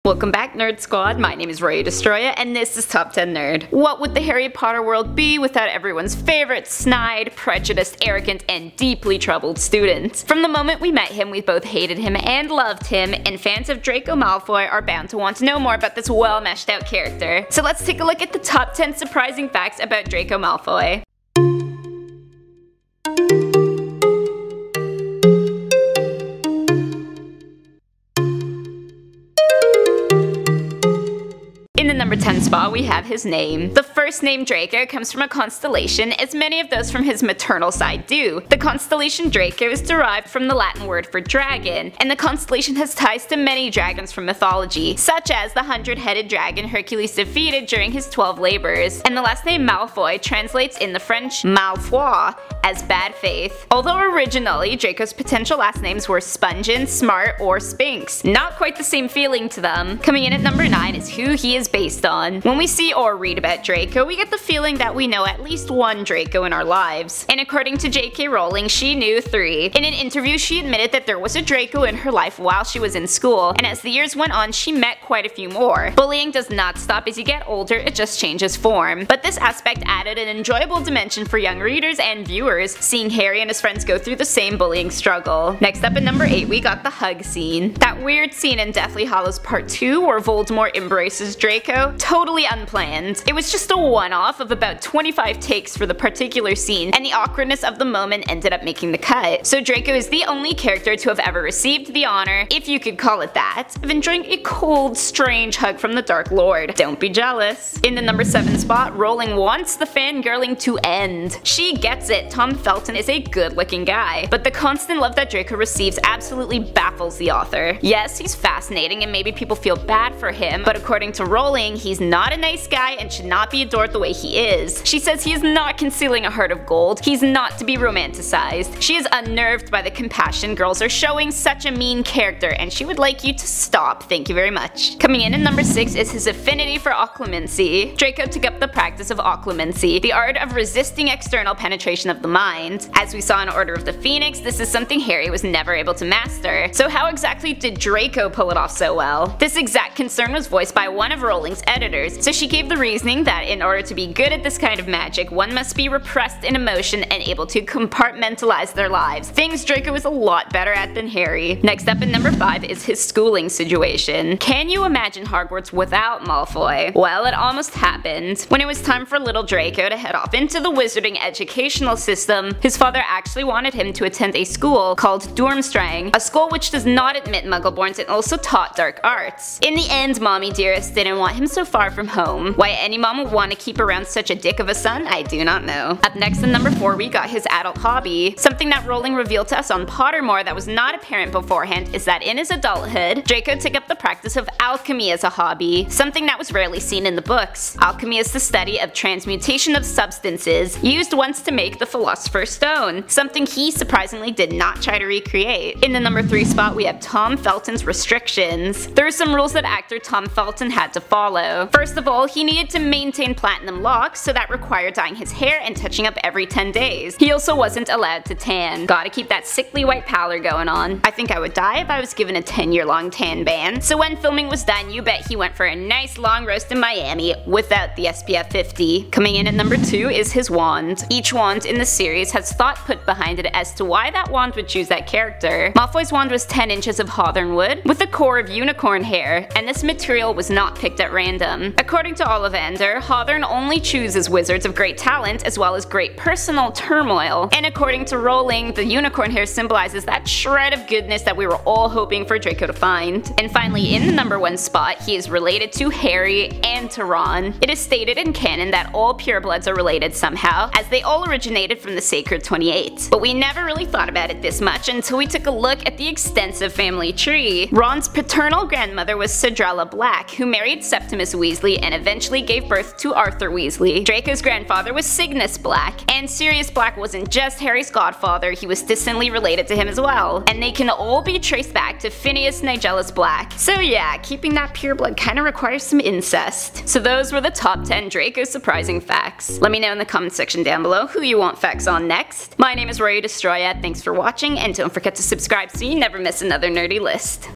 Welcome back, Nerd Squad. My name is Roy Destroyer, and this is Top 10 Nerd. What would the Harry Potter world be without everyone's favorite snide, prejudiced, arrogant, and deeply troubled student? From the moment we met him, we both hated him and loved him, and fans of Draco Malfoy are bound to want to know more about this well-meshed out character. So let's take a look at the top 10 surprising facts about Draco Malfoy. In the number 10 spot, we have his name. The first name Draco comes from a constellation, as many of those from his maternal side do. The constellation Draco is derived from the Latin word for dragon, and the constellation has ties to many dragons from mythology, such as the 100-headed dragon Hercules defeated during his 12 labors. And the last name Malfoy translates in the French malfoi as bad faith. Although originally Draco's potential last names were Spungin, Smart, or Sphinx. Not quite the same feeling to them. Coming in at number 9 is who he is based on. When we see or read about Draco, we get the feeling that we know at least one Draco in our lives. And according to J.K. Rowling, she knew 3. In an interview, she admitted that there was a Draco in her life while she was in school, and as the years went on, she met quite a few more. Bullying does not stop as you get older, it just changes form. But this aspect added an enjoyable dimension for young readers and viewers, seeing Harry and his friends go through the same bullying struggle. Next up at number 8, we got the hug scene. That weird scene in Deathly Hallows Part 2 where Voldemort embraces Draco, totally unplanned. It was just a one-off of about 25 takes for the particular scene, and the awkwardness of the moment ended up making the cut. So Draco is the only character to have ever received the honor, if you could call it that, of enjoying a cold, strange hug from the Dark Lord. Don't be jealous. In the number 7 spot, Rowling wants the fangirling to end. She gets it, Tom Felton is a good-looking guy, but the constant love that Draco receives absolutely baffles the author. Yes, he's fascinating and maybe people feel bad for him, but according to Rowling, he's not a nice guy and should not be adored the way he is. She says he is not concealing a heart of gold, he's not to be romanticized. She is unnerved by the compassion girls are showing such a mean character, and she would like you to stop, thank you very much. Coming in at number 6 is his affinity for occlumency. Draco took up the practice of occlumency, the art of resisting external penetration of the mind. As we saw in Order of the Phoenix, this is something Harry was never able to master. So how exactly did Draco pull it off so well? This exact concern was voiced by one of Rowling's editors, so she gave the reasoning that in order to be good at this kind of magic, one must be repressed in emotion and able to compartmentalize their lives, things Draco is a lot better at than Harry. Next up at number 5 is his schooling situation. Can you imagine Hogwarts without Malfoy? Well, it almost happened. When it was time for little Draco to head off into the wizarding educational system, his father actually wanted him to attend a school called Durmstrang, a school which does not admit Muggleborns and also taught dark arts. In the end, Mommy Dearest didn't want him so far from home. Why any mom would want to keep around such a dick of a son, I do not know. Up next in number 4, we got his adult hobby. Something that Rowling revealed to us on Pottermore that was not apparent beforehand is that in his adulthood, Draco took up the practice of alchemy as a hobby, something that was rarely seen in the books. Alchemy is the study of transmutation of substances, used once to make the Philosopher's Stone, something he surprisingly did not try to recreate. In the number 3 spot, we have Tom Felton's restrictions. There are some rules that actor Tom Felton had to follow. First of all, he needed to maintain platinum locks, so that required dyeing his hair and touching up every 10 days. He also wasn't allowed to tan. Gotta keep that sickly white pallor going on. I think I would die if I was given a 10-year-long tan ban. So when filming was done, you bet he went for a nice long roast in Miami without the SPF 50. Coming in at number 2 is his wand. Each wand in the series has thought put behind it as to why that wand would choose that character. Malfoy's wand was 10 inches of hawthorn wood with a core of unicorn hair, and this material was not picked at random. According to Ollivander, Hawthorn only chooses wizards of great talent as well as great personal turmoil, and according to Rowling, the unicorn hair symbolizes that shred of goodness that we were all hoping for Draco to find. And finally, in the number 1 spot, he is related to Harry and to Ron. It is stated in canon that all purebloods are related somehow, as they all originated from the Sacred 28. But we never really thought about it this much until we took a look at the extensive family tree. Ron's paternal grandmother was Cedrella Black, who married Septimus Weasley and eventually gave birth to Arthur Weasley. Draco's grandfather was Cygnus Black, and Sirius Black wasn't just Harry's godfather, he was distantly related to him as well. And they can all be traced back to Phineas Nigellus Black. So yeah, keeping that pureblood kinda requires some incest. So those were the top 10 Draco surprising facts. Let me know in the comment section down below who you want facts on next. My name is Roy Destroyer, thanks for watching, and don't forget to subscribe so you never miss another nerdy list.